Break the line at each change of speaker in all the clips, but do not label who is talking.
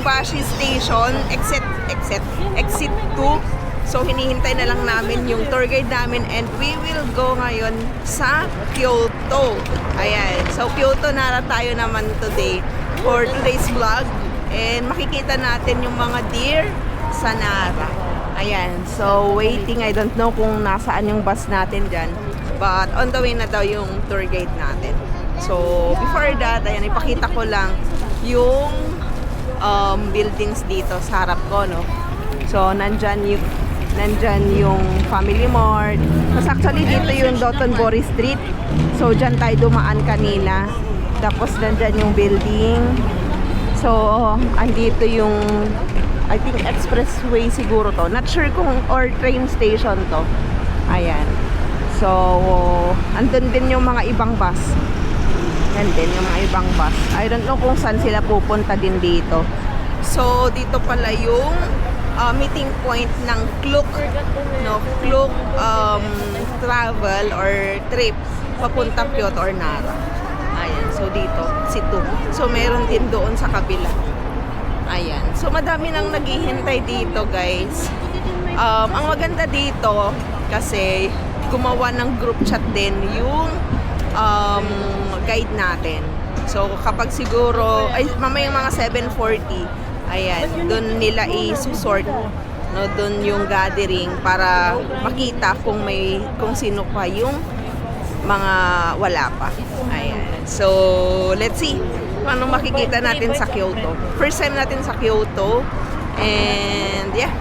Bashi Station, exit 2. So, hinihintay na lang namin yung tour guide namin and we will go ngayon sa Kyoto. Ayan. So, Kyoto na tayo naman today for today's vlog. And makikita natin yung mga deer sa Nara. Ayan. So, waiting. I don't know kung nasaan yung bus natin dyan. But, on the way na daw yung tour guide natin. So, before that, ayan, ipakita ko lang yung buildings dito sa harap ko, no? So, nandyan yung Family Mart. Kasi actually dito yung Dotonbori Street. So dyan tayo dumaan kanina. Tapos nandyan yung building. So andito yung I think expressway siguro to. Not sure kung or train station to. Ayan. So andun din yung mga ibang bus. Yan din yung mga ibang bus. I don't know kung saan sila pupunta din dito. So dito pala yung meeting point ng Klook, no? Klook travel or trip papunta Kyoto or Nara. Ayan, so dito, Situ. So meron din doon sa kabila. Ayan, so madami nang naghihintay dito, guys. Ang maganda dito kasi gumawa ng group chat din yung guide natin. So kapag siguro ay mamayang mga 7:40, ayan, doon nila i-sort, no, doon yung gathering para makita kung sino pa yung mga wala pa. Ayan. So, let's see kung ano makikita natin sa Kyoto. First time natin sa Kyoto. And yeah.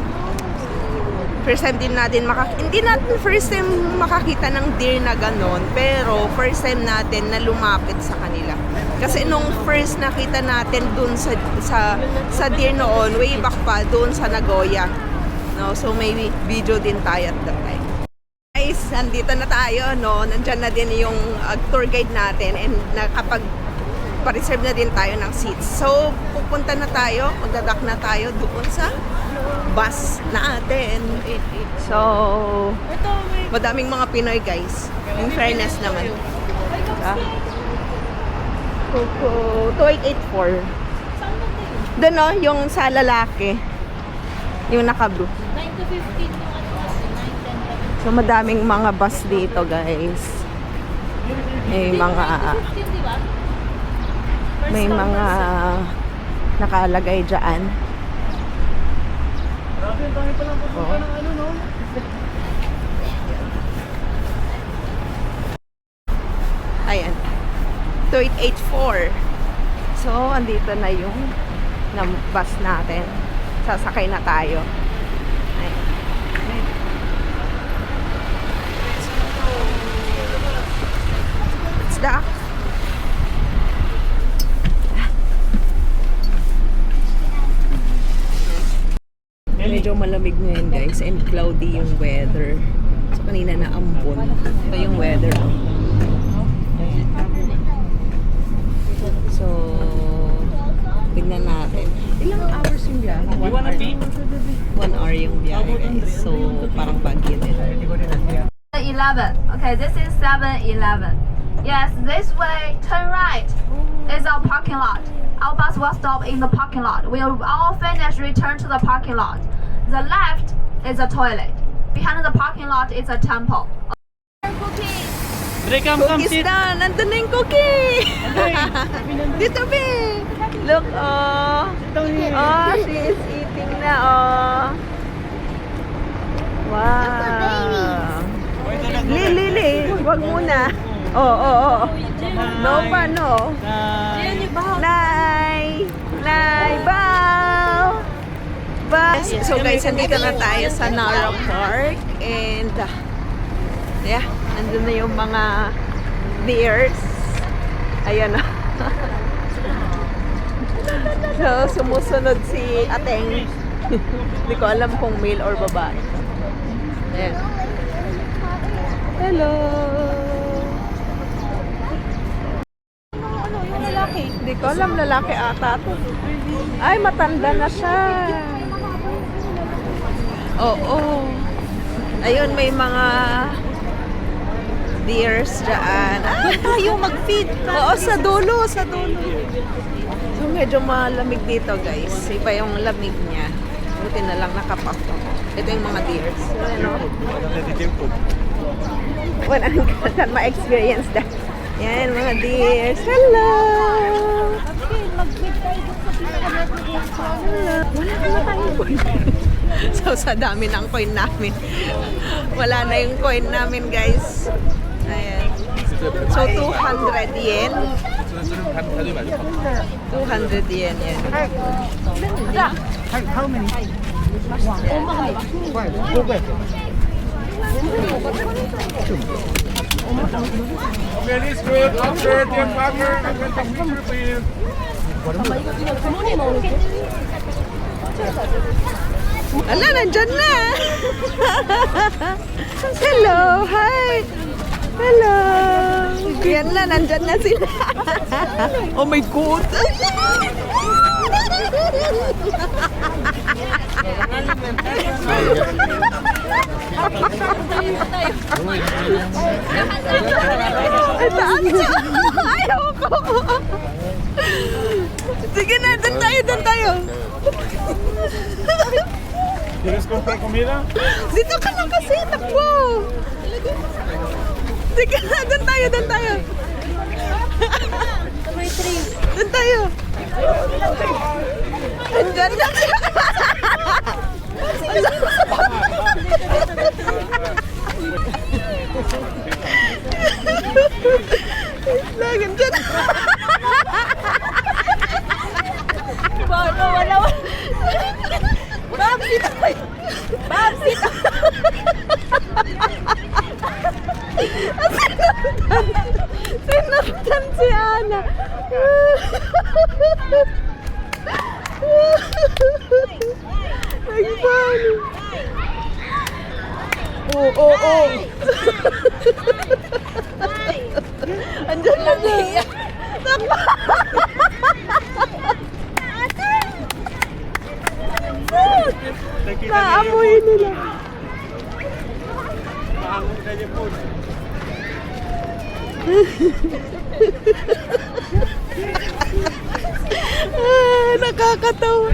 First time din natin hindi natin first time makakita ng deer na ganon, pero first time natin na lumapit sa kanila. Kasi nung first nakita natin dun sa deer noon, way back pa dun sa Nagoya. No, so may video din tayo at that time. Guys, nandito na tayo, no. Nandiyan na din yung tour guide natin and pa-reserve na din tayo ng seats. So, pupunta na tayo, magdadak na tayo doon sa bus natin. So, madaming mga Pinoy, guys. In fairness naman. 2884. Doon, no, yung sa lalaki. Yung naka-blue.
9 to 15 yung ano natin, 9, 10, 11.
So, madaming mga bus dito, guys. May mga nakalagay dyan.
Grabe, ang dami palang pupunta ng ano, no?
Ayan. 2884. So, andito na yung bus natin. Sasakay na tayo. Ayan. It's the medyo malamig ngayon, guys, and cloudy yung weather. So kanina na ambon. Ito yung weather. So tignan natin. Ilang hours yung biyahe? 1 hour. 1 hour yung biyahe, guys. So parang bagyo din.
11. Okay, this is 7-Eleven. Yes, this way, turn right. Is our parking lot. Our bus will stop in the parking lot. We'll all finish, return to the parking lot. The left is a toilet. Behind the parking lot is a temple. Cookies.
Dre, come,
Cookies
sit.
na! Nandun na yung cookie! Dito, be! Look, oh! Oh, she is eating na, oh! Wow! Lili, wag muna. Oh. No pa, no. Nay, bow. So guys, nandito na tayo sa Nara Park. And yeah, nandun na yung mga deers. Ayan na. So, sumusunod si Ateng. Hindi ko alam kung male or babae. Ayan. Hello! Yung lalaki? Hindi ko alam, lalaki ata to. Ay, matanda na siya. Oo. Ayun, may mga deers dyan. Ah, tayo mag-feed. Oo, sa dulo. So, medyo malamig dito guys. Iba yung lamig niya. Buti na lang nakapak ako. Ito yung mga deers. Ano? Wala can ma-experience that. Yan, mga deers. Hello! Wala na tayong coin. So, sa dami ng coin namin. Wala na yung coin namin, guys. Ayan. So, 200 yen. 200 yen yan.
How many? Very good. Upgrade your partner. I'm going to take picture for you.
Ala, nandyan na! Hello! Hi! Hello! Yan na, nandyan na sila. Oh my God! Ay, taas siya! Ayaw ko! Sige na, doon tayo!
¿Quieres comprar comida?
Dito ka lang kasi, takbo! Sige na, doon tayo! Doon tayo! Andyan na siya! Lagyan dyan! Wala! Babsit! Sinundan si Ana. Nagpano. Oo. Andyan na siya. Naamoy nila. Nakakatawa.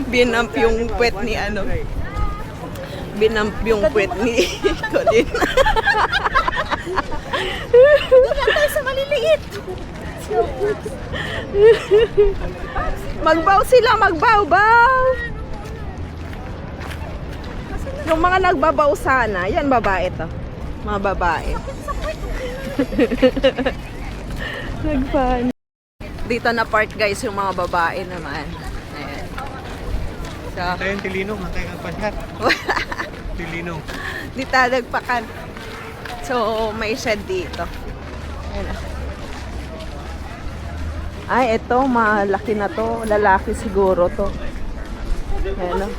Binamp yung puwet ni ano. Binamp yung puwet ni Colin. Doon tayo sa maliliit. Magbaw sila, magbaw-baw. Yung mga nagbabaw sana, yan babae to. Mga babae. Nagpan. Dito na part guys yung mga babae naman. Ayan. So,
Ayun, Tilinong. Matay kang pasyat. Tilinong.
dito nagpakan. So, may shed dito. Ayan. Ay, ito, malaki na to. Lalaki siguro to. Ayan.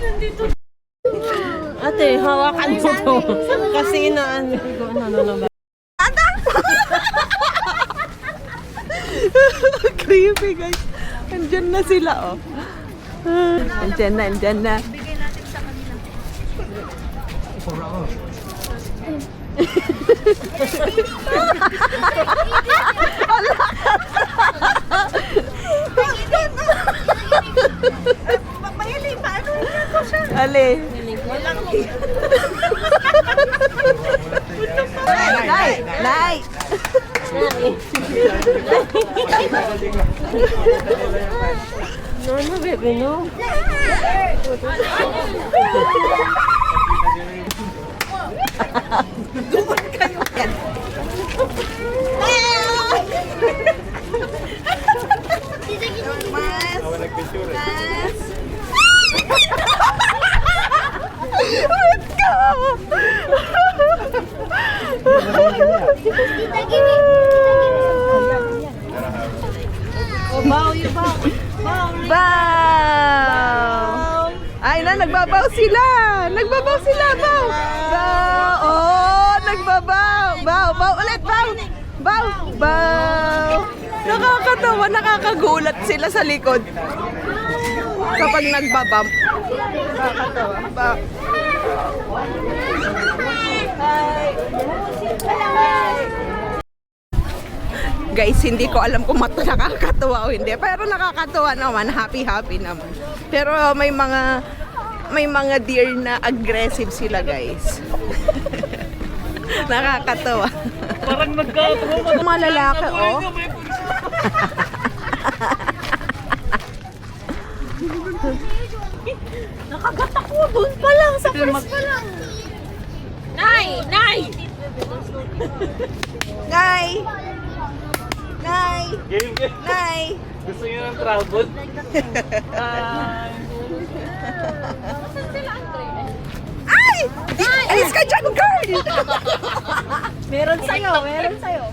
Ate, hawakan mo to. Kasi inaan ko ano ba?
Creepy guys. Andyan na sila oh. Andyan na.
Bigay natin sa kanila.
Mayali, paano yun ko siya? Ali. Nay!
No, bebe, no.
Doon kayo yan. Mas. Let's go!
Oh, bow, you bow.
Bow! Ay na, nagbabaw sila! Nagbabaw sila, bow! Bow! Oh, nagbabaw! Bow! Bow ulit, bow! Bow! Bow! Nakakatawa, nakakagulat sila sa likod. Kapag nagbabump. Nakakatawa. Bow! Hi! Hi! Guys, hindi ko alam kung nakakatuwa o hindi. Pero nakakatuwa naman, happy naman. Pero may mga deer na aggressive sila, guys. Nakakatuwa.
Parang nagkatawa.
Mga lalaki, oh.
Nakagat ako doon pa lang, sa first pa lang. Nay! Nay!
Nay! Nay!
Game.
Nay!
Gusto niyo ng trouble?
Ay! Alis ka dyan, girl!
Meron sa'yo, meron sa'yo.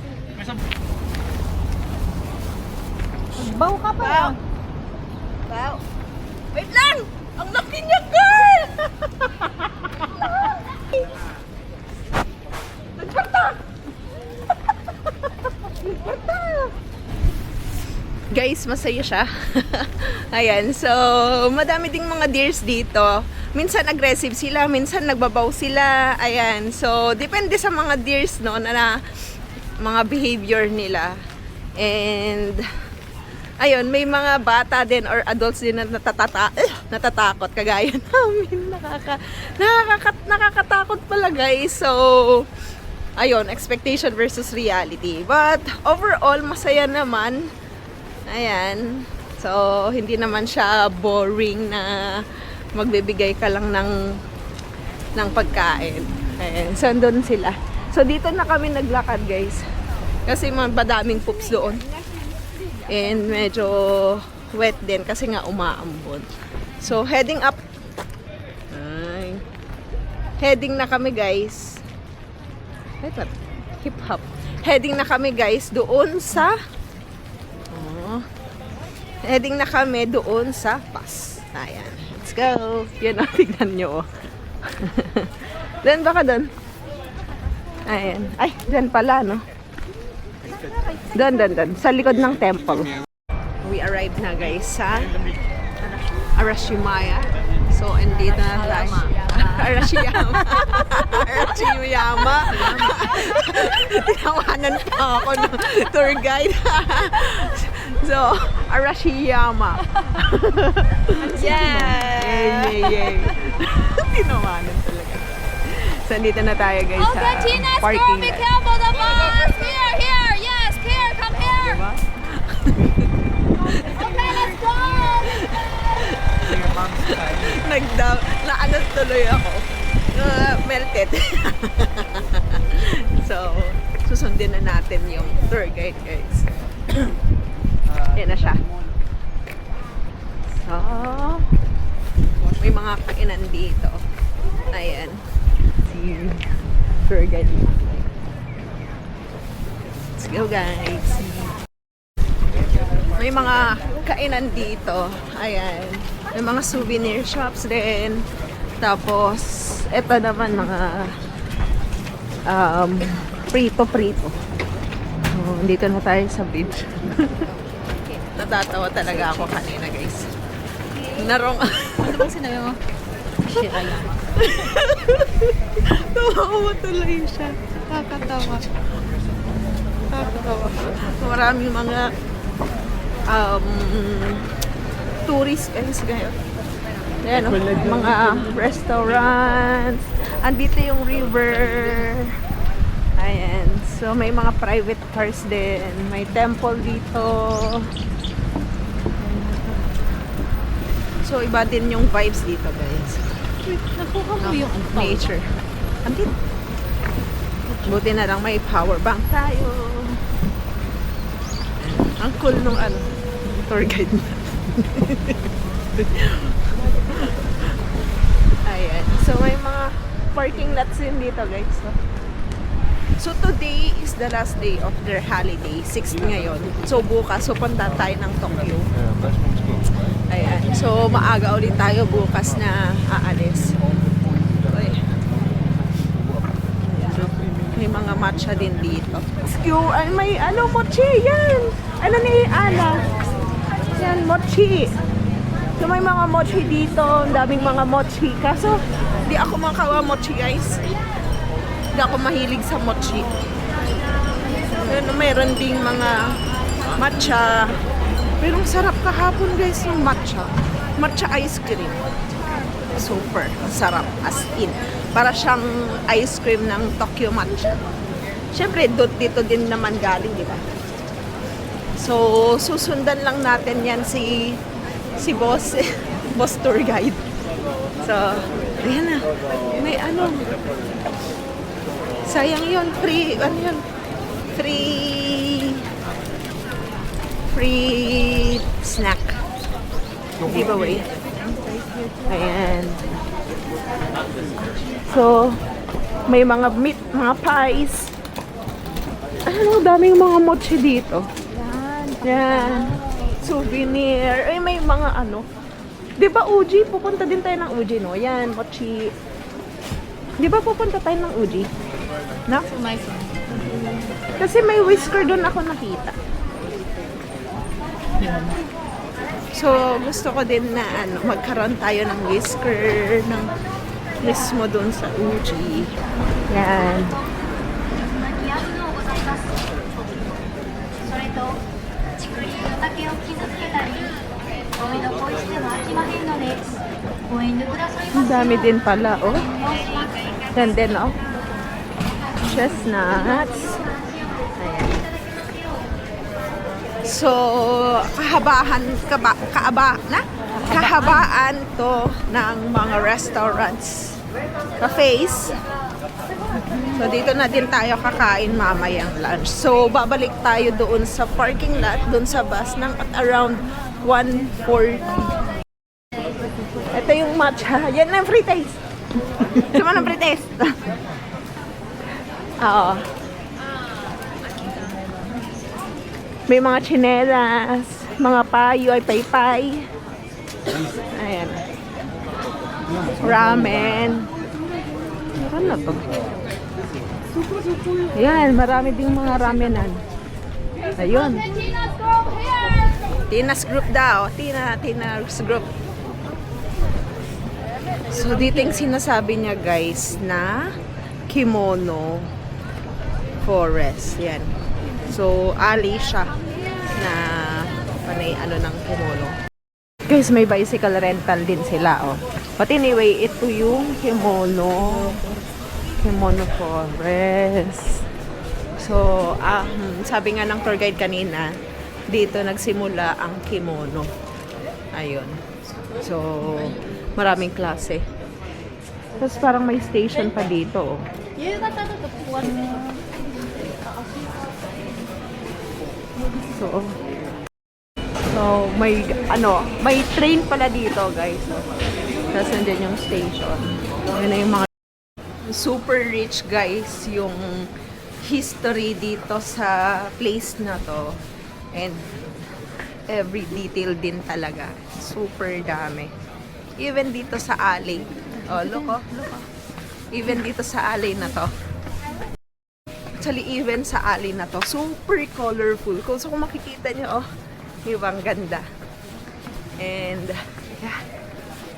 Baw ka pa lang.
Wow. Wait lang! Ang laki niya, girl! Nagparta! Nagparta! Guys, masaya siya. Ayan, so madami ding mga deers dito. Minsan aggressive sila, minsan nagbabaw sila. Ayan, so depende sa mga deers, no, na mga behavior nila. And ayun, may mga bata din or adults din na natatakot kagaya namin. Nakakatakot pala, guys. So ayun, expectation versus reality. But overall, masaya naman. Ayan. So, hindi naman siya boring na magbibigay ka lang ng pagkain. Ayan. So, andun sila. So, dito na kami naglakad, guys. Kasi madaming poops doon. And medyo wet din kasi nga umaambon. So, heading up. Ay. Heading na kami, guys. Hip hop. Heading na kami, guys, doon sa heading na kami doon sa pass. Ayan. Let's go. Yan o, tignan nyo. Doon baka doon. Ayan. Ay, dyan pala, no? Doon. Sa likod ng temple. We arrived na, guys, sa Arashiyama. So, andito na tayo. Arashiyama. Arashiyama. Tinawanan pa ako ng tour guide. So, Arashiyama. Yay! Tinawanan talaga. So, andito na tayo, guys, sa
Okay, Tina, go.
parking
Be
lot.
careful, the bus. Here. Yes, here. Come here.
Diba?
Okay, let's go.
Na ano tuloy ako. Melted. So, susundin na natin yung tour guide, guys. Yan na siya. So, may mga kainan dito. Ayan. Si tour guide. Let's go, guys. May mga kainan dito. Ayan. May mga souvenir shops din. Tapos, eto naman mga prito. So, dito na tayo sa beach. Natatawa talaga ako kanina, guys. Narong...
Ano bang sinabi mo? Shiraya.
Tawa tuloy siya. Nakakatawa. Maraming mga tourist guys ngayon. Ayan, mga restaurants. Andito yung river. Ayan. So, may mga private cars din. May temple dito. So, iba din yung vibes dito, guys.
Nakuha mo yung
Nature. Andito. Buti na lang may power bank tayo. Ang cool nung tour guide na. Ayan. So, may mga parking lots din dito, guys. So, today is the last day of their holiday. 6th ngayon. So, bukas, punta tayo ng Tokyo. Ayan. So, maaga ulit tayo bukas na aalis. Okay. May mga matcha din dito. Ay, may mochi. Yan. Ano ni Ana? Yan, mochi. So, may mga mochi dito. Ang daming mga mochi. Kaso, di ako makawa mochi, guys. Hindi ako mahilig sa mochi. Ano, mayroon ding mga matcha. Pero ang sarap kahapon guys yung matcha. Matcha ice cream. Super. Ang sarap. As in. Para siyang ice cream ng Tokyo matcha. Siyempre, dito din naman galing, di ba? So, susundan lang natin yan si boss, boss tour guide. So, ayan na. May ano. Sayang yun. Free, ano yun? Free snack. Giveaway. Ayan. So, may mga meat, mga pies. Ano, daming mga mochi dito. Yan. Souvenir. Ay, may mga ano. Di ba Uji? Pupunta din tayo ng Uji, no? Yan, mochi. Di ba pupunta tayo ng Uji? No? Kasi may whisker doon ako nakita. So, gusto ko din na ano, magkaroon tayo ng whisker ng mismo doon sa Uji. Yan.
焼きありのございます。それと竹林の竹を傷つけたり、ゴミのポイ捨ては飽きまへんのでご遠慮くださいま
Ang
せ。
dami din pala, oh.
申し訳
Yan din, oh. Chestnuts. Ayan. So, kahabaan to ng mga restaurants, cafes. So, dito na din tayo kakain mamayang lunch. So, babalik tayo doon sa parking lot, doon sa bus ng at around 1:40. Ito yung matcha. Yan na free taste. Suma ng free taste. Oo. May mga tsinelas, mga payo ay paypay. Ayan. Ramen. Ano na to? Ayan, marami ding mga ramenan. Ayun. Tina's group daw. Tina's group. So, dito yung sinasabi niya guys na Kimono Forest. Yan. So, alley siya na panay ano ng kimono. Guys, may bicycle rental din sila, oh. But anyway, ito yung Kimono Forest. So, sabi nga ng tour guide kanina, dito nagsimula ang kimono. Ayun. So, maraming klase. Tapos parang may station pa dito, oh. So, may train pala dito, guys. So, tapos nandyan yung station. Yun na yung mga super rich, guys, yung history dito sa place na to. And every detail din talaga. Super dami. Even dito sa alley. Oh, look, oh, look, oh. Even dito sa alley na to. Actually, even sa alley na to, super colorful. Kung makikita nyo, oh, ibang ganda. And, yeah,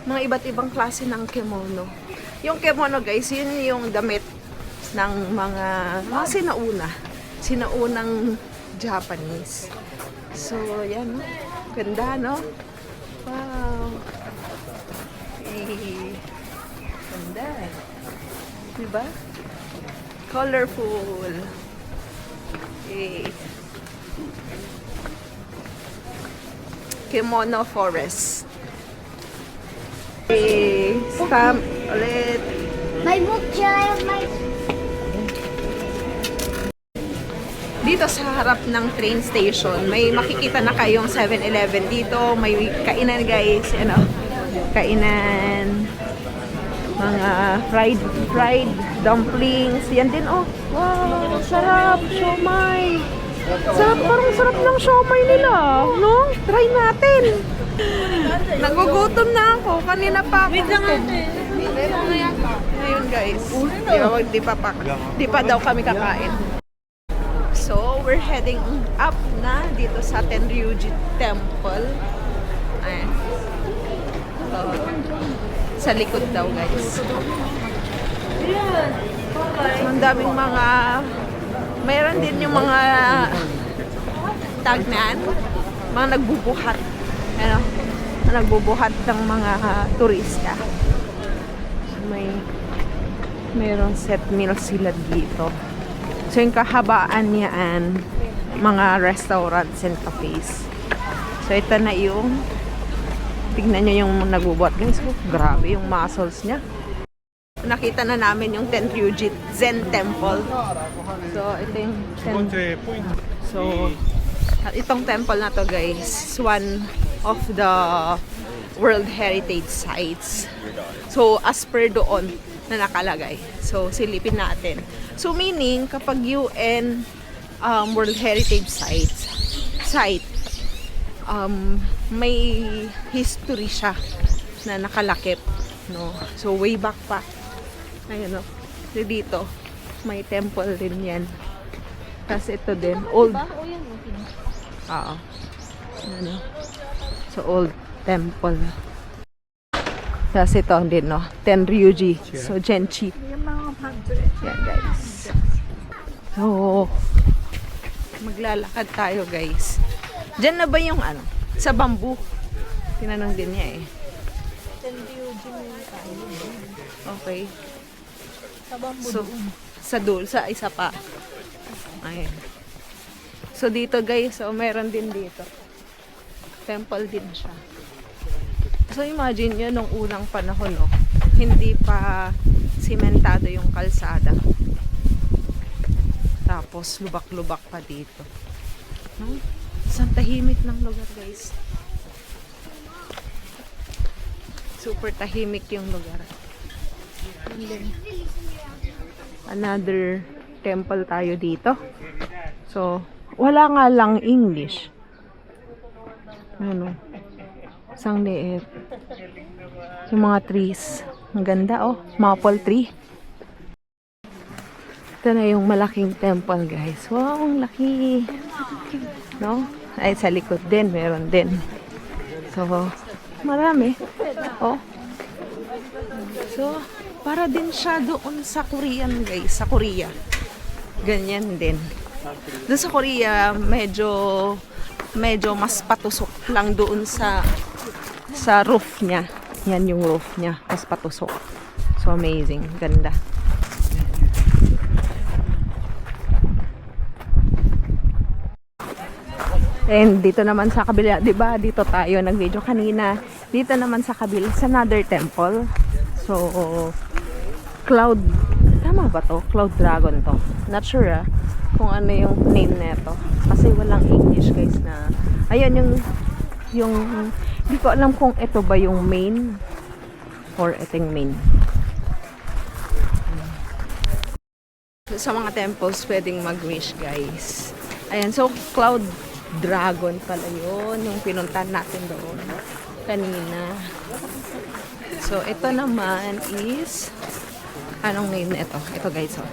mga iba't ibang klase ng kimono. Yung kimono, guys, yun yung damit ng mga sinaunang Japanese. So, yan, no? Ganda, no? Wow. Hey. Ganda. Diba? Colorful. Okay. Kimono Forest. Okay. Stamp ulit.
May book siya, may...
Dito sa harap ng train station, may makikita na kayong 7-Eleven dito. May kainan, guys. Ano? Kainan. Mga fried dumplings. Yan din, oh. Wow, sarap. Siomai. Sarap, parang sarap ng siomai nila. No? Try natin. Nagugutom na ako. Kanina pa ako. Ngayon, guys. Di pa daw kami kakain. So, we're heading up na dito sa Tenryuji Temple. Ayan. Sa likod daw, guys. Ang daming mga mayroon din yung mga tagnan, mga nagbubuhat. Ano? Nagbubuhat ng mga turista. Mayroong set meal sila dito. So yung kahabaan niyaan, mga restaurants and cafes. So ito na yung, tignan nyo yung nagbubuhat. Guys, oh, grabe yung muscles niya. Nakita na namin yung Tenryuji Zen Temple. So ito yung So itong temple na to guys, is one of the World Heritage Sites. So as per doon na nakalagay. So silipin natin. So meaning kapag UN World Heritage site, may history siya na nakalakip, no? So way back pa. Ayun, no? So, dito may temple din yan. Kasi ito din old. Oo. Ano? So old temple. Kasi ito din, no? Tenryuji. So Genchi. Yan guys. So maglalakad tayo guys. Diyan na ba yung ano? Sa bamboo. Tinanong din niya eh. Okay. So, sa isa pa. Ayan. So dito guys, so meron din dito. Temple din siya. So imagine nyo nung unang panahon, no? Hindi pa simentado yung kalsada. Tapos lubak-lubak pa dito. No? Isang tahimik ng lugar guys. Super tahimik yung lugar. And then, another temple tayo dito. So, wala nga lang English. Ano? Isang liit. Yung mga trees. Ang ganda, oh. Maple tree. Ito na yung malaking temple, guys. Wow, ang laki. No? Ay, sa likod din. Meron din. So, marami. Oh. So, para din siya doon sa Korean, guys. Sa Korea. Ganyan din. Doon sa Korea, medyo mas patusok lang doon sa roof niya. Yan yung roof niya. Mas patusok. So, amazing. Ganda. And dito naman sa kabila, 'di ba? Dito tayo nag-video kanina. Dito naman sa kabila, sa another temple. So, Cloud, tama ba to? Cloud Dragon to. Not sure kung ano yung name nito. Kasi walang English guys na. Ayun yung hindi ko alam kung ito ba yung main or itong main. Sa mga temples pwedeng mag-wish guys. Ayan, so Cloud Dragon pala yun yung pinuntahan natin doon kanina. So ito naman is anong name na ito? Ito guys, oh.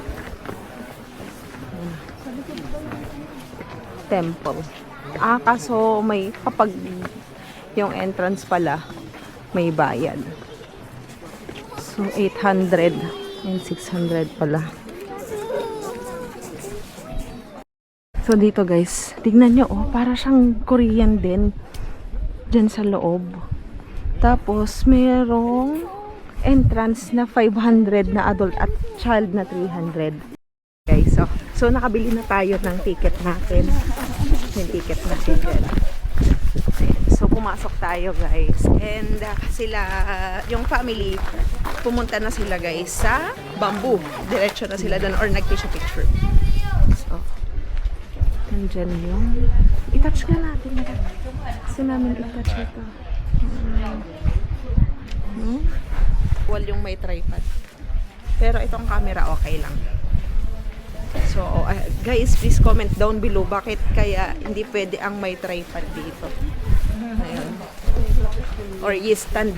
Temple. Kaso may kapag yung entrance pala may bayad. So 800 and 600 pala. So dito guys, tignan nyo, oh, para siyang Korean din dyan sa loob. Tapos merong entrance na 500 na adult at child na 300 guys. So nakabili na tayo ng ticket natin. Yung ticket natin dyan. So pumasok tayo guys. And sila, yung family, pumunta na sila guys sa bamboo. Diretso na sila doon or nag-picture. So nandyan yung i-touch ka natin. Gusto namin i-touch ito. Wal yung may tripod. Pero itong camera okay lang. So guys, please comment down below bakit kaya hindi pwede ang may tripod dito. Ayun. Or i-stand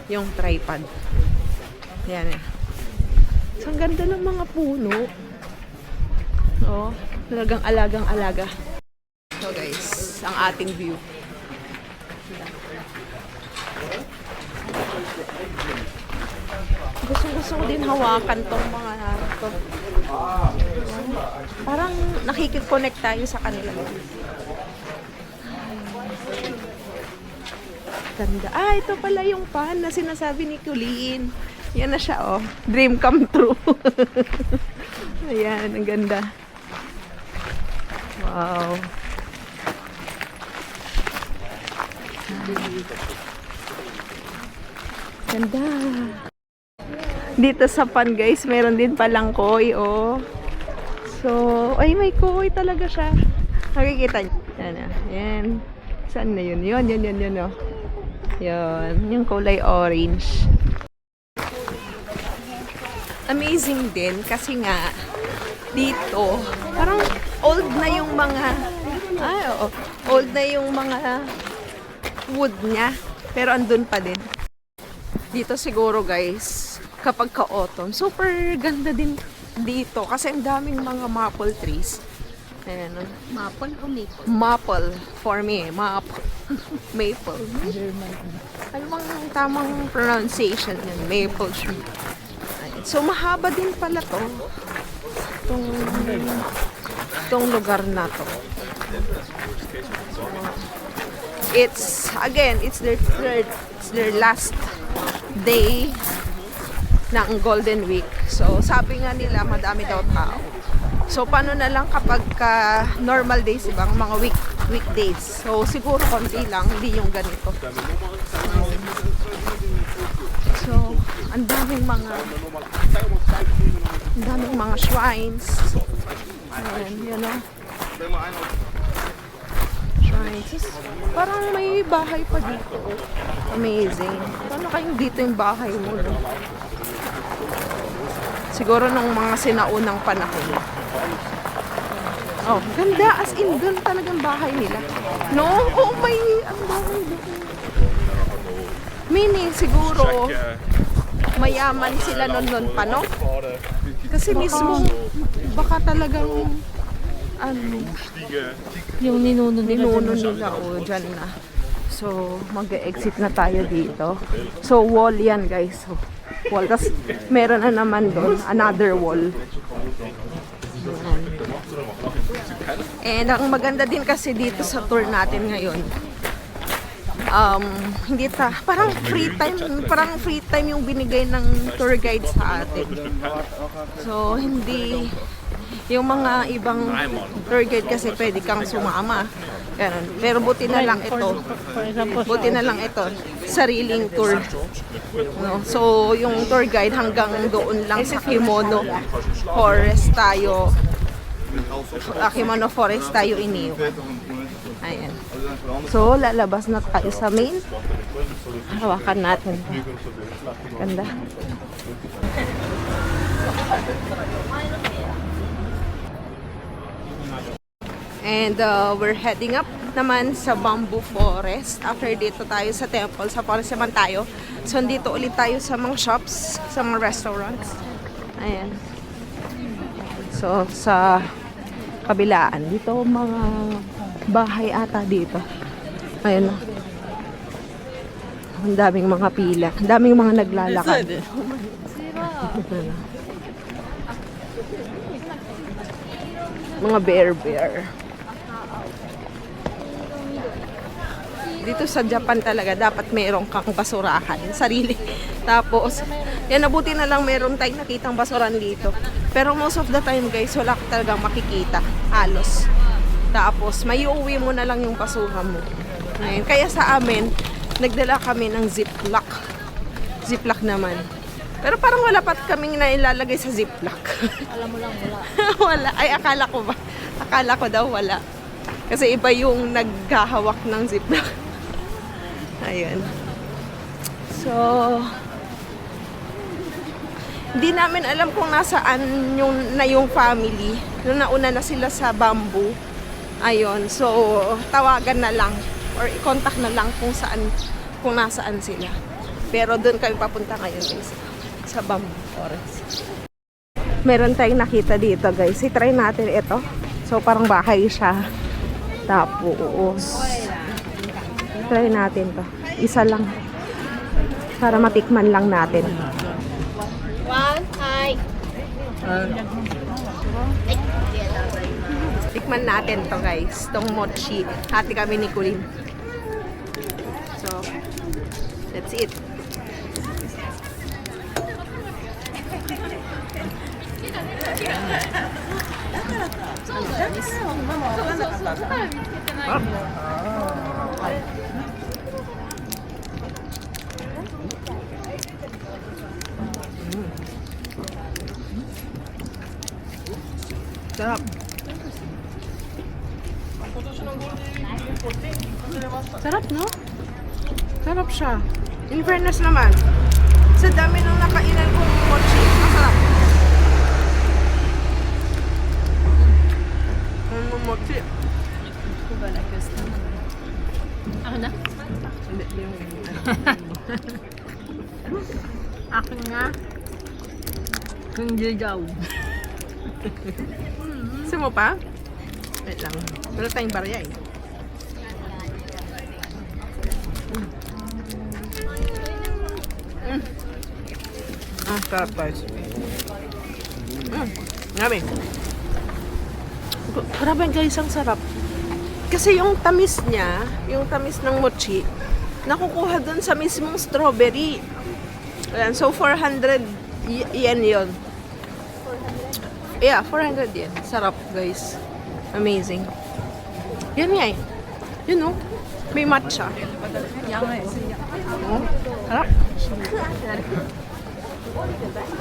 yung tripod. Yan eh. So ang ganda ng mga puno. Oh, talagang alagang-alaga. So guys, ang ating view. Gusto ko din hawakan tong mga to. Parang nakikiconnect tayo sa kanila. Ganda. Ah, ito pala yung pan na sinasabi ni Colleen. Yan na siya, oh. Dream come true. Ayan, ang ganda. Wow. Ganda. Dito sa pan, guys, meron din palang koi, oh. So, ay, may koi talaga siya. Nakikita niyo. Yan, yan. Saan na yun? Yun, oh. Yun, yung kulay orange. Amazing din kasi nga dito, parang old na yung mga old na yung mga wood niya, pero andun pa din. Dito siguro, guys, kapag ka-autumn, super ganda din dito kasi ang daming mga maple trees. Ayan,
Maple o maple?
maple for me, maple. Maple. Ano bang tamang pronunciation yan? Maple tree. So, mahaba din pala to. Itong lugar na to. It's their last day ng Golden Week. So, sabi nga nila, madami daw tao. So, paano na lang kapag normal days, diba? Mga weekdays. So, siguro konti lang, hindi yung ganito. So, ang daming mga shrines. Ayan, yun o. Shrines. Parang may bahay pa dito. Amazing. Paano kayong dito yung bahay mo, no? Siguro nung mga sinaunang panahon. Oh, ganda. As in, doon talagang bahay nila. No? Oh, may ang bahay doon. Mini, siguro mayaman sila noon pa, no? Kasi mismo, baka talagang
Yung ninuno
nila, o dyan na. So, mag-exit na tayo dito. So, wall yan, guys. So, wall. Tapos, meron na naman doon, another wall. Ayan. And ang maganda din kasi dito sa tour natin ngayon, parang free time yung binigay ng tour guide sa atin. So, hindi yung mga ibang tour guide kasi pwede kang sumama. Ganun. Pero buti na lang ito. Sariling tour. No? So, yung tour guide hanggang doon lang sa Kimono Forest tayo. Kimono Forest tayo iniwan. Ayan. So, lalabas na tayo sa main. Hawakan natin. Ganda. And we're heading up naman sa Bamboo Forest. After dito tayo sa temple, sa forest naman tayo. So, dito ulit tayo sa mga shops, sa mga restaurants. Ayan. So, sa kabilaan. Dito mga bahay ata dito. Ayan. Ang daming mga pila. Ang daming mga naglalakad. Mga bear. Dito sa Japan talaga, dapat meron kang basurahan. Sarili. Tapos, yan, nabuti na lang meron tayong nakitang basurahan dito. Pero most of the time, guys, wala ka talagang makikita. Halos. Tapos, may uuwi mo na lang yung basura mo. Ngayon, kaya sa amin, nagdala kami ng ziplock. Ziplock naman. Pero parang wala pa kaming nailalagay sa ziplock.
Alam mo lang, wala.
Wala. Ay, akala ko ba? Akala ko daw wala. Kasi iba yung naghahawak ng ziplock. Ayun. So, hindi namin alam kung nasaan yung family. Noong nauna na sila sa Bamboo. Ayun. So, tawagan na lang or i-contact na lang kung nasaan sila. Pero doon kami papunta ngayon, guys. Sa Bamboo Forest. Meron tayong nakita dito, guys. I-try natin ito. So, parang bahay siya. Tapos, try natin to. Isa lang. Para matikman lang natin.
One, hi.
Tikman natin to guys, tong mochi. Hati kami ni Kulin. So, that's it. Sarap. Sarap, no? Sarap siya. In fairness naman, sa dami ng nakainan kong mochi, masarap. Mochi.
Ako na?
Hindi, yung...
Akin nga. Hindi daw.
Gusto mo pa? Wait lang. Wala tayong barya eh. Sarap guys. Grabe. Grabe guys, ang sarap. Kasi yung tamis niya, yung tamis ng mochi, nakukuha dun sa mismong strawberry. Ayan, so 400 yen yun. Yeah, 400 yen. Sarap guys. Amazing. Yan nga eh. Yun oh. May matcha. Oh, sarap.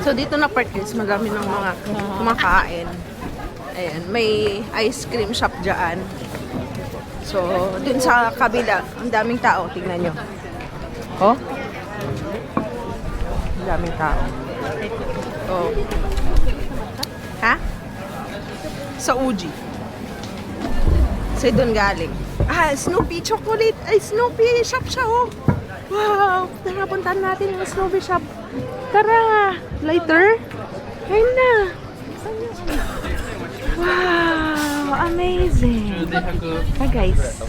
So dito na part guys, madami ng mga kumakain. Ayan, may ice cream shop dyan. So, dun sa kabila, ang daming tao. Tingnan nyo. Oh. Ang daming tao. Oh. Ha? Sa Uji. Kasi doon galing. Ah, Snoopy chocolate. Ay, Snoopy shop siya, oh. Wow. Tara, puntahan natin yung Snoopy shop. Tara. Later. Ayun na. Wow. Amazing. Hi, guys.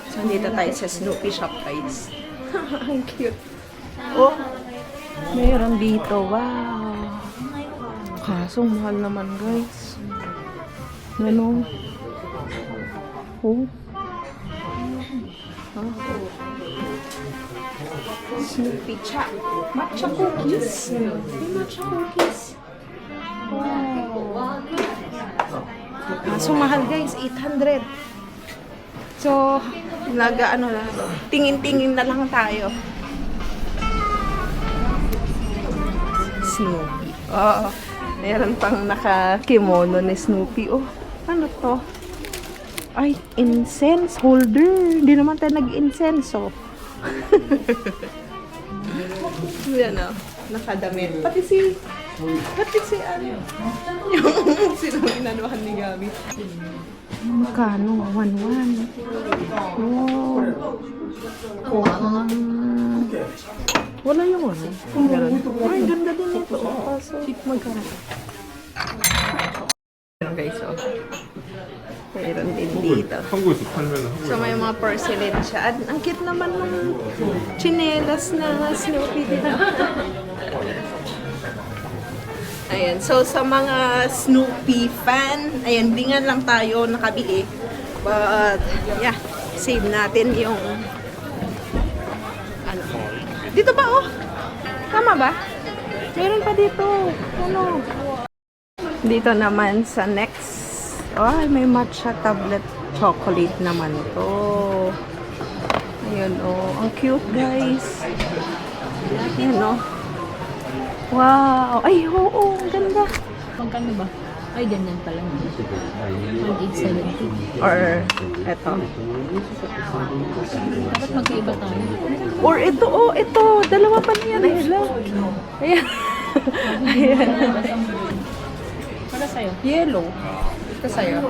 So, dito tayo sa Snoopy shop, guys. Ang cute. Oh. Meron dito. Wow. Kaso, mahal naman, guys. Ano? Oh. Oh. Snoopy cha. Matcha cookies. May matcha cookies. Wow. So, mahal, guys. 800. So, tingin-tingin na lang tayo. Snoopy. Oh. Meron pang naka-kimono ni Snoopy. Oh, ano to? Ay, incense holder. Hindi naman tayo nag-incense, oh. Yan, oh. Nakadamit. Pati si ano? Yung sino inanuhan ni Gabi. Magkano? 1-1. Oh. Wala yung ano. Ay, ganda din ito. Kaso, magkano. Guys, so. Mayroon din dito.
한국에서 팔면
So, may mga porcelain siya. At ang cute naman ng chinelas na Snoopy dito. Ayan. So, sa mga Snoopy fan, ayan, di nga lang tayo nakabili. But, yeah, save natin yung ano. Dito ba, oh? Tama ba? Meron pa dito. Ano? Dito naman sa next. Oh, may matcha tablet chocolate naman to. Ayun, oh. Ang cute, guys. Ayan, oh. Wow. Ay, oo. Ang ganda.
Magkano ba? Ay, ganyan pala. 1,870.
Or, eto.
Dapat magkaiba tayo.
Or ito, oh. Ito. Dalawa pa niyan. Ay, hello. Ayan. Ayan.
Para sa'yo.
Yellow. Ito sa'yo.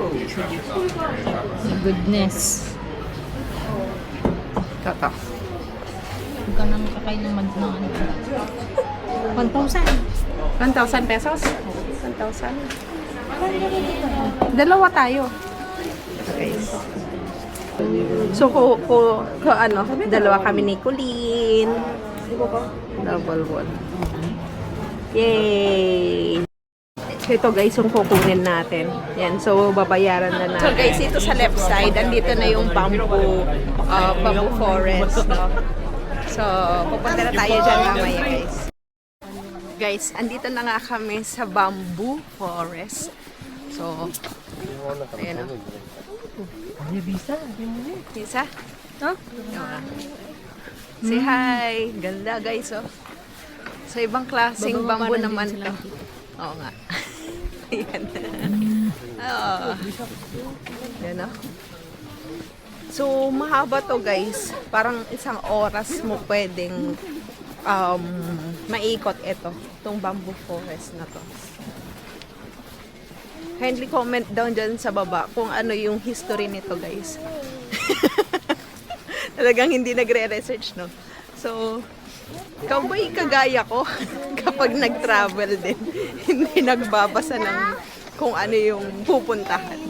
My goodness.
Ito.
Huwag ka nang kakain ng mag na ano.
1,000. 1,000 pesos? 1,000. Dalawa tayo. Okay. So, ano, dalawa kami ni Colleen. Double one. Yay! So ito guys, yung kukunin natin. Yan, so babayaran na natin. So guys, ito sa left side, andito na yung bamboo forest, no? So, pupunta na tayo dyan mamaya guys. Guys, andito na nga kami sa bamboo forest. So, ayan o. Bisa? No? Say hi! Ganda guys oh. So, ibang klaseng bamboo naman to. Oo nga. Ayan. Oo. Ayan o. So, mahaba to guys. Parang isang oras mo pwedeng maikot ito. Itong bamboo forest na to. Kindly comment down dyan sa baba kung ano yung history nito guys. Talagang hindi nagre-research, no? So, kaway kagaya ko kapag nag-travel din. Hindi nagbabasa ng kung ano yung pupuntahan.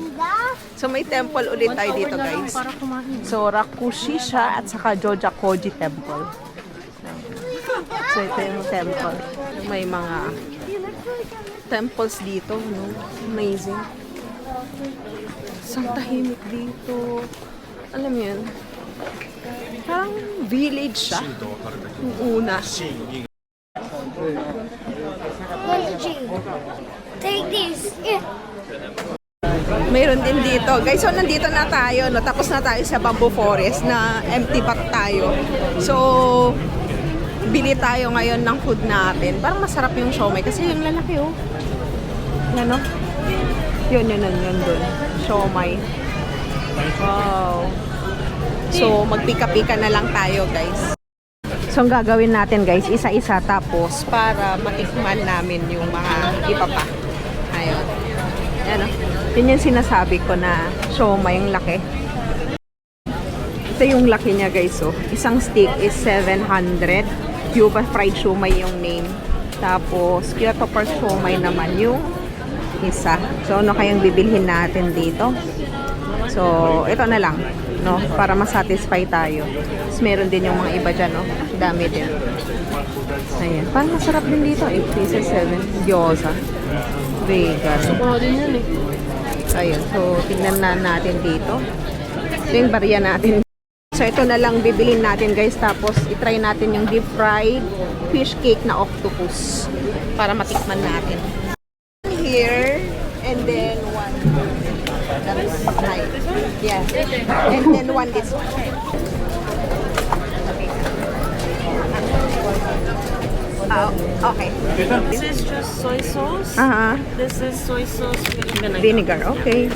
So, may temple ulit tayo dito, guys. So, Rakushi siya at saka Jojakoji Temple. So, ito yung temple. May mga temples dito, no? Amazing. Isang tahimik dito. Alam mo yun? Parang village siya. Yung una.
Take this. Yeah.
Mayroon din dito. Guys, so nandito na tayo, no? Tapos na tayo sa bamboo forest na empty pot tayo. So, bili tayo ngayon ng food natin. Parang masarap yung siomai kasi yung lalaki, oh. Yan, no? Yun dun. Siomai. Wow. So, magpika-pika na lang tayo, guys. So, ang gagawin natin, guys, isa-isa tapos para matikman namin yung mga iba pa. Ayun. Yan, no? Yun yung sinasabi ko na siomai yung laki. Ito yung laki niya, guys, oh. Isang stick is 700. Cuba fried siomai yung name. Tapos, Kyoto Park siomai naman yung isa. So, ano kayang bibilhin natin dito? So, ito na lang, no? Para masatisfy tayo. Tapos, meron din yung mga iba dyan, no? Dami din. Ayan. Parang masarap din dito. 8 pieces, 7. Gyoza. Vegan. Ayun. So, tignan na natin dito. Ito yung barya natin. So, ito na lang bibilin natin, guys. Tapos, itry natin yung deep fried fish cake na octopus. Para matikman natin. Here, and then one. That's nice. Yeah. And then one this one. Okay. Okay.
This is just soy sauce.
Uh-huh.
This is soy sauce with vinegar.
Vinegar. Okay.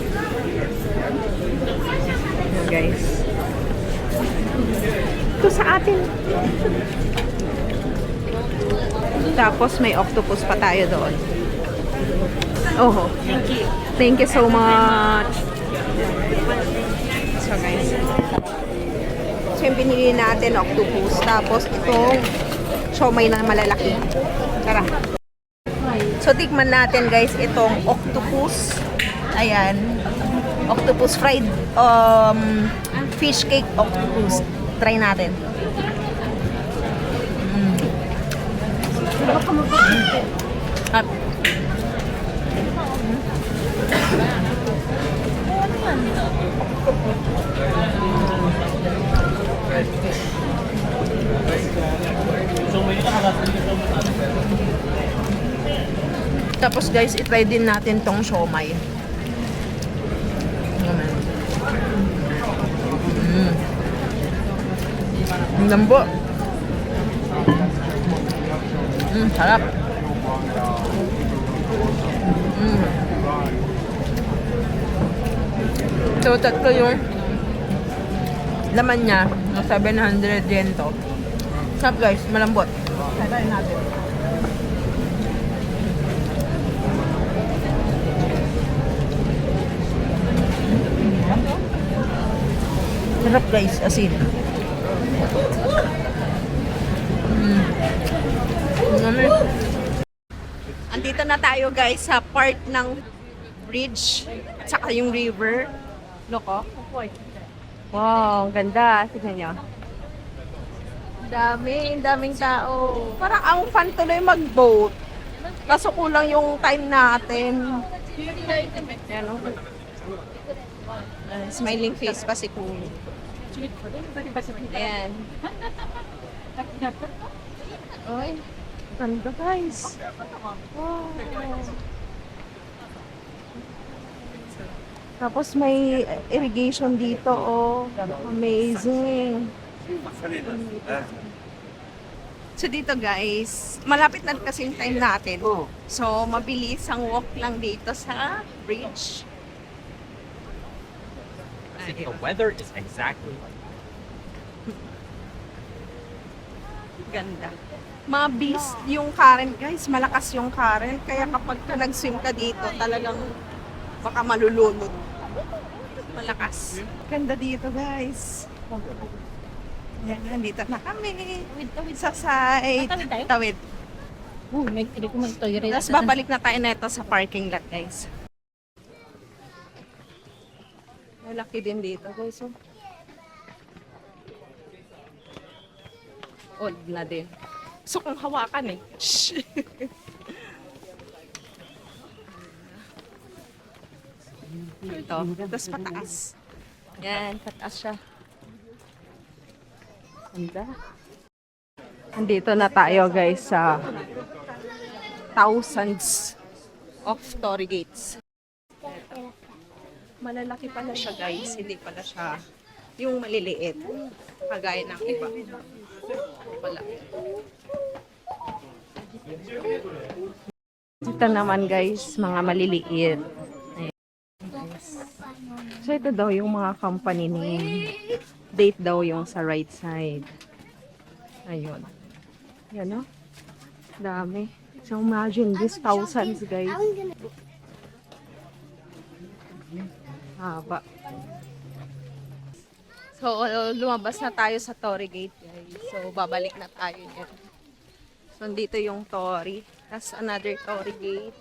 Guys. Ito sa atin. Tapos may octopus pa tayo doon. Oh. Thank you so much. So guys. So yung binili natin octopus. Tapos itong siomai na malalaki. Tara. So tikman natin guys itong octopus. Ayan. Octopus fried fish cake octopus. Try natin. At tapos guys, itry din natin tong siomai. Ang lambo. Sarap. So, tatlo yung laman niya. 700 yen to. Sarap guys, malambot. Try natin. Sarap guys, asin. Andito na tayo guys sa part ng bridge at saka yung river. Loko. Wow, ang ganda. Tignan nyo. Daming tao. Parang ang fun tuloy mag-boat. Kaso kulang yung time natin. Yan, no? Smiling face pa si Kuya. Ayan. Oy, ganda guys. Wow. Tapos may irrigation dito, oh. Amazing. So dito guys, malapit na kasi yung time natin. So mabilis ang walk lang dito sa bridge.
The weather is exactly
Ganda. Mabilis yung current guys, malakas yung current. Kaya kapag ka nag-swim ka dito, talagang baka malulunod. Malakas. Ganda dito guys. Yan, nandito na kami. Sa side. Tawid.
Hindi ko mag-toilet.
Tapos babalik na tayo neto sa parking lot guys. Malaki din dito guys. Oh. Old na din. So kung hawakan eh. Shh. Ito. Tapos pataas. Yan, pataas siya. Ganda. Andito na tayo guys sa thousands of Torii Gates. Malalaki pala siya guys, hindi pala siya yung maliliit. Kagaya ng iba. Malaki. Dito naman guys, mga maliliit. So ito daw yung mga company name. Date daw yung sa right side. Ayun. Yan o. Dami. So imagine this thousands guys. Haba. So lumabas na tayo sa Torii Gate guys. So babalik na tayo yan. So dito yung Torii. Tapos another Torii Gate.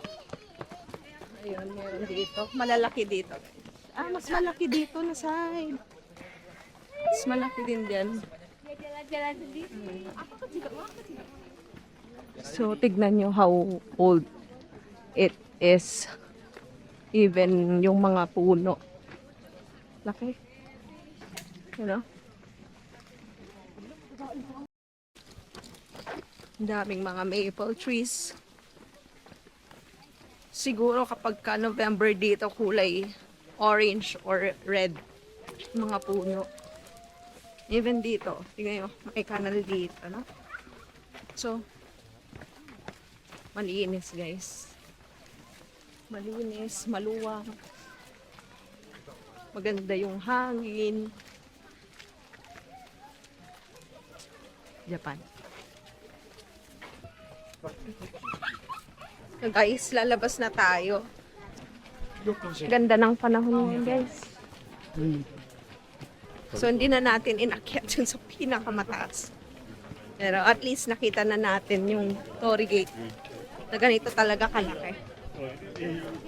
Ayun, meron dito. Malalaki dito guys. Mas malaki dito na side. Mas malaki din dyan. So, tignan nyo how old it is. Even yung mga puno. Laki. You know? Daming mga maple trees. Siguro kapag ka November dito kulay orange or red mga puno. Even dito, tingnan nyo, may kanal dito, no? So, malinis guys. Malinis, maluwang. Maganda yung hangin. Japan. So guys, lalabas na tayo. Ganda ng panahon ngayon guys. So hindi na natin inakyat yun sa pinakamataas. Pero at least nakita na natin yung Torii Gate. Na ganito talaga kalaki.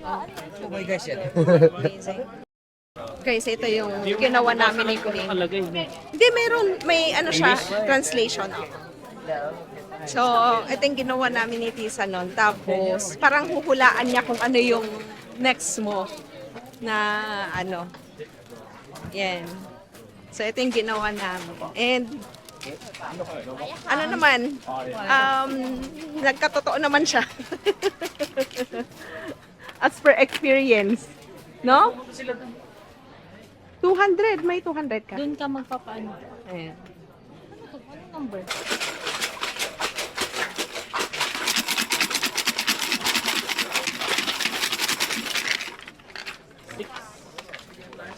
Oh my gosh, yan.
Amazing. Guys, ito yung ginawa namin ni Kuning.
Nakalagay mo.
Hindi, may ano siya, translation. So, ito yung ginawa namin ni Tisa noon. Tapos, parang huhulaan niya kung ano yung next mo na ano. Yan. So, ito yung ginawa namin. And, ano naman, nagkatotoo naman siya. As per experience. No? 200. May 200 ka.
Doon ka magpapaano.
Ayan.
Anong number?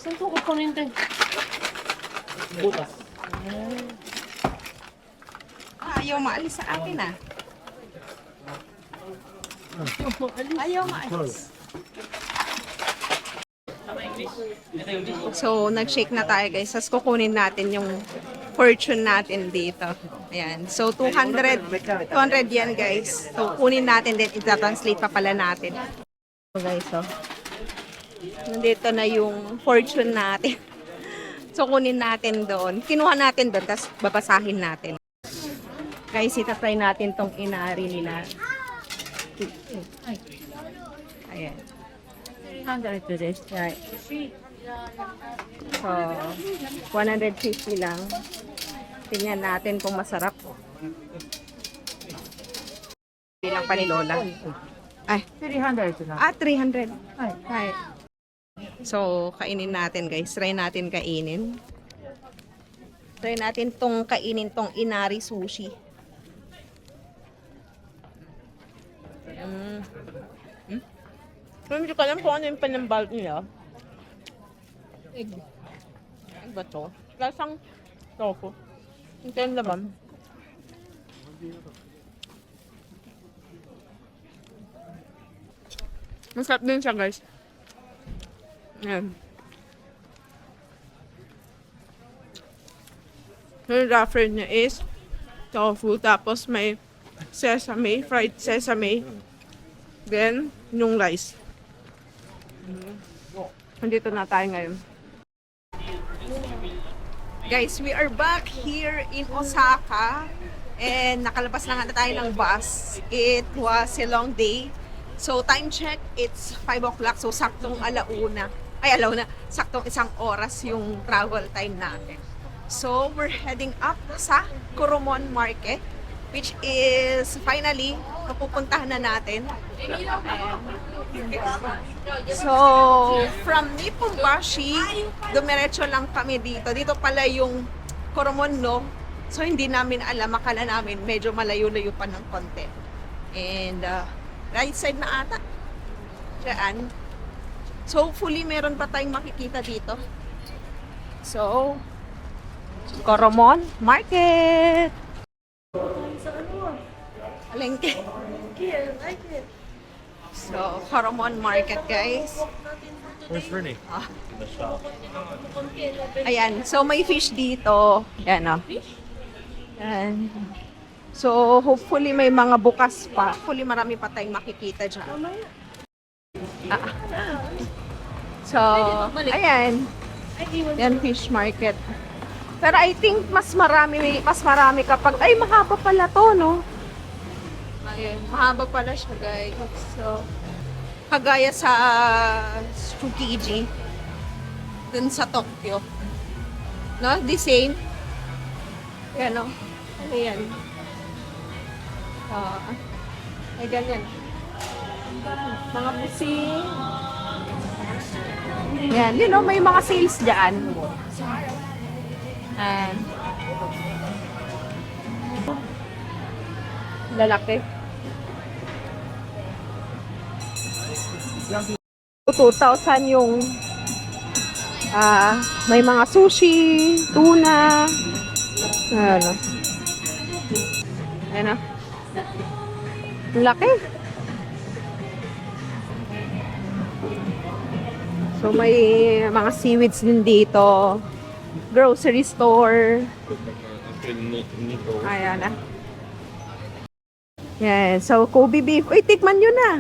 Saan ko kukunin tayo? Butas.
Ayaw maalis sa akin ah. Ayaw maalis. So, nag-shake na tayo guys. Tapos kukunin natin yung fortune natin dito. Ayan. So, 200 yan guys. So, kunin natin din. Ita-translate pa pala natin. So guys, oh. Nandito na yung fortune natin. So, kunin natin doon. Kinuha natin doon, tapos babasahin natin. Guys, itatry natin tong inari nila. Ayan.
100です。はい。
So, 150 lang. Tingnan natin kung masarap. Bilang pa ni Lola. Ay,
300な。
300.
はい。
Hi. So, kainin natin guys. Try natin kainin. Try natin tong kainin tong inari sushi. Pero hindi ko alam kung ano yung panambal nila. Egg. Egg ba to? Lasang tofu. Ito yung laman. Masarap din siya guys. Ayan. Yung wrapper niya is tofu, tapos may sesame, fried sesame. Then, yung rice. Nandito na tayo ngayon. Guys, we are back here in Osaka. And nakalabas na nga tayo ng bus. It was a long day. So, time check, it's 5 o'clock. So, saktong alauna. Saktong 1 oras yung travel time natin. So, we're heading up sa Koromon Market, which is finally, napupuntahan na natin. So, from Nipponbashi, dumiretso lang kami dito. Dito pala yung Koromon, no? So, hindi namin alam, akala namin medyo malayo-layo pa ng konti. And, right side na ata. Diyan. So, hopefully, meron pa tayong makikita dito. So, Koromon Market! Alengke. So, Koromon Market, guys.
Where's Renee? In the shop.
Ayan. So, may fish dito. Ayan, o. Ayan. So, hopefully may mga bukas pa. Hopefully marami pa tayong makikita dyan. So, ayan. Yan, fish market. Pero I think mas marami kapag, ay, mahaba pala to, no? Ayan, mahaba pala siya, guys. So, kagaya sa Tsukiji, dun sa Tokyo. No? The same. Ayan, no? Ayan. Ay, ganyan. Mga pusing. Yan, you know, may mga sales dyan. Ayan. Lalaki. 2,000 yung may mga sushi, tuna. Ano. Ayan, laki. So, may mga seaweeds din dito. Grocery store. Ayan na. Yan. So, Kobe beef. Uy, tikman nyo na.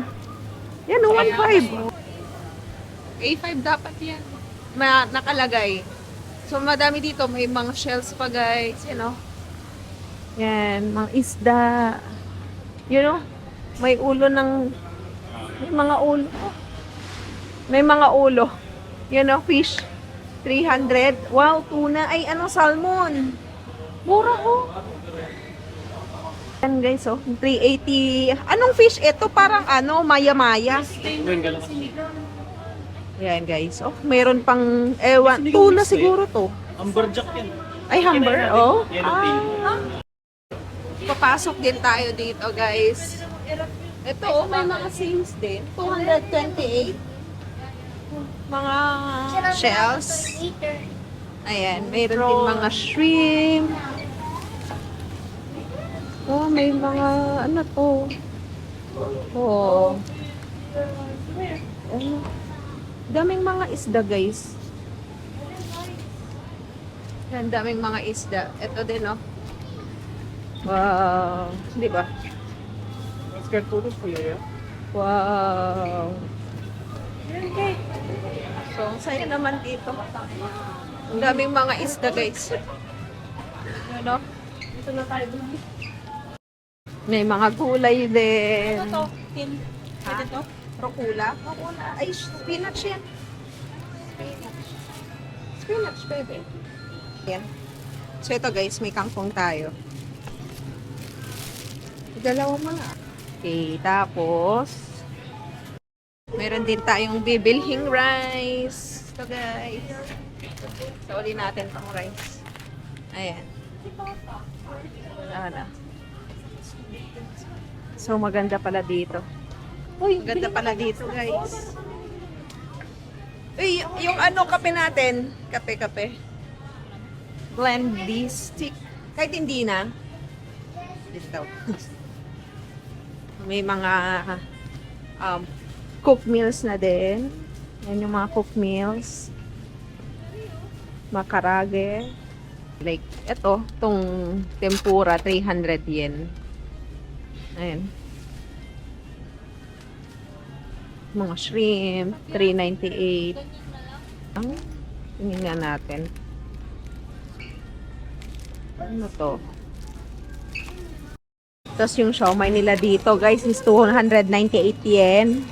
Yan, 1.5. A5 dapat yan. Nakalagay. So, madami dito. May mga shells pa, guys. You know. Yan. Mga isda. You know. May ulo ng... May mga ulo. May mga ulo. You know, fish. 300. Wow, tuna. Ay, salmon. Mura ko. Yan guys, 380. Anong fish ito? Parang maya-maya. Yan guys. Meron pang, tuna siguro to.
Amberjack yan.
Ay, hamburger. Oh. Papasok din tayo dito guys. Ito, may mga sales din. 228. Mga shells. Ayan, mayroon din mga shrimp. Oh, may mga to. Oh. Daming mga isda, guys. Yan, daming mga isda. Ito din, oh. Wow. Di ba?
Let's get to this for you.
Wow. Okay. So, ang saya naman dito. Ang daming mga isda, guys. Ano?
Ito na tayo.
May mga gulay din.
Ito.
Tin.
Ha?
Pwede to?
Rocula? Rocula. Ay, spinach yan. Spinach. Spinach, baby. Yan. So, ito guys, may kangkong tayo. Dalawa mga. Okay, tapos, meron din tayong bibilhing rice. Ito guys. So, uli natin itong rice. Ayan. Ano. So, maganda pala dito. Maganda pala dito, guys. Uy, yung ano, kape natin. Kape. Blend this stick. Kahit hindi na. Dito. May mga cooked meals na din. Yan yung mga cooked meals. Makarage. Like, itong tempura, 300 yen. Ayan. Mga shrimp, 398. Tingnan nga natin. Ano to? Tapos yung siomai nila dito, guys, is 298 yen.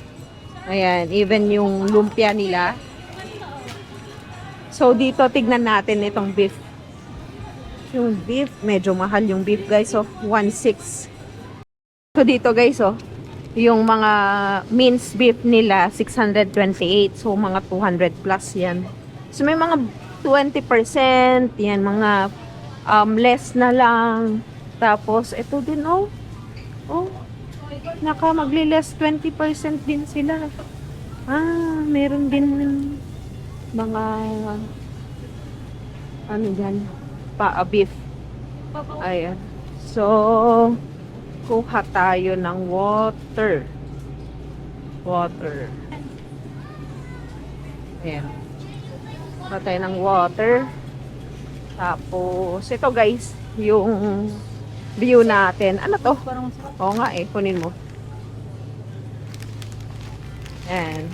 Ayan, even yung lumpia nila. So, dito, tignan natin itong beef. Yung beef, medyo mahal yung beef, guys. So, 1.6. So, dito, guys, yung mga minced beef nila, 628. So, mga 200 plus yan. So, may mga 20%. Yan, mga less na lang. Tapos, ito din, magli-less 20% din sila. Meron din mga ano dyan, beef. Ayan. So, kuha tayo ng water. Ayan. Kuha tayo ng water. Tapos, ito guys, yung view natin. Ano to? Oo nga kunin mo. Ayan.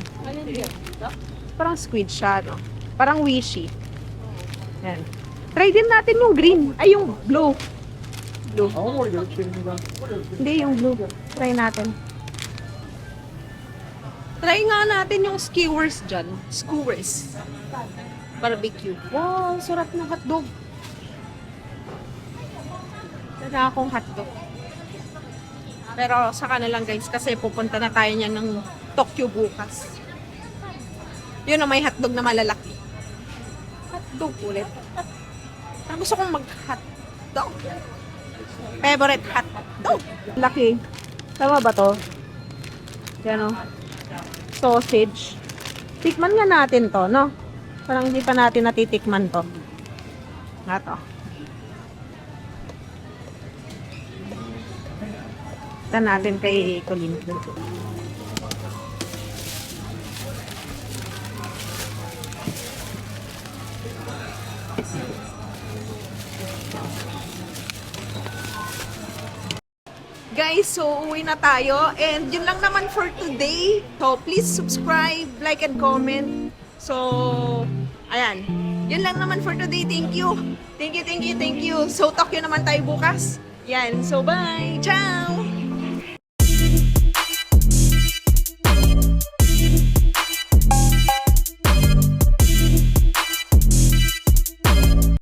Parang squid siya, no? Parang wishy. Ayan. Try din natin yung green. Ay, yung blue. Hindi, yung blue. Try natin. Try nga natin yung skewers dyan. Skewers. Barbecue. Wow, sarap ng hotdog. Tara akong hotdog. Pero saka na lang guys, kasi pupunta na tayo niyan ng Tokyo bukas. Yun na may hotdog na malalaki. Hotdog ulit. Parang gusto kong mag-hotdog. Favorite hotdog. Laki. Tama ba to? Yan o. Sausage. Tikman nga natin to, no? Parang hindi pa natin natitikman to. Nga to. Ito natin kay Colin. Guys, so uwi na tayo. And yun lang naman for today. So, please subscribe, like, and comment. So, ayan. Yun lang naman for today. Thank you. So, Tokyo naman tayo bukas. Yan. So, bye. Ciao!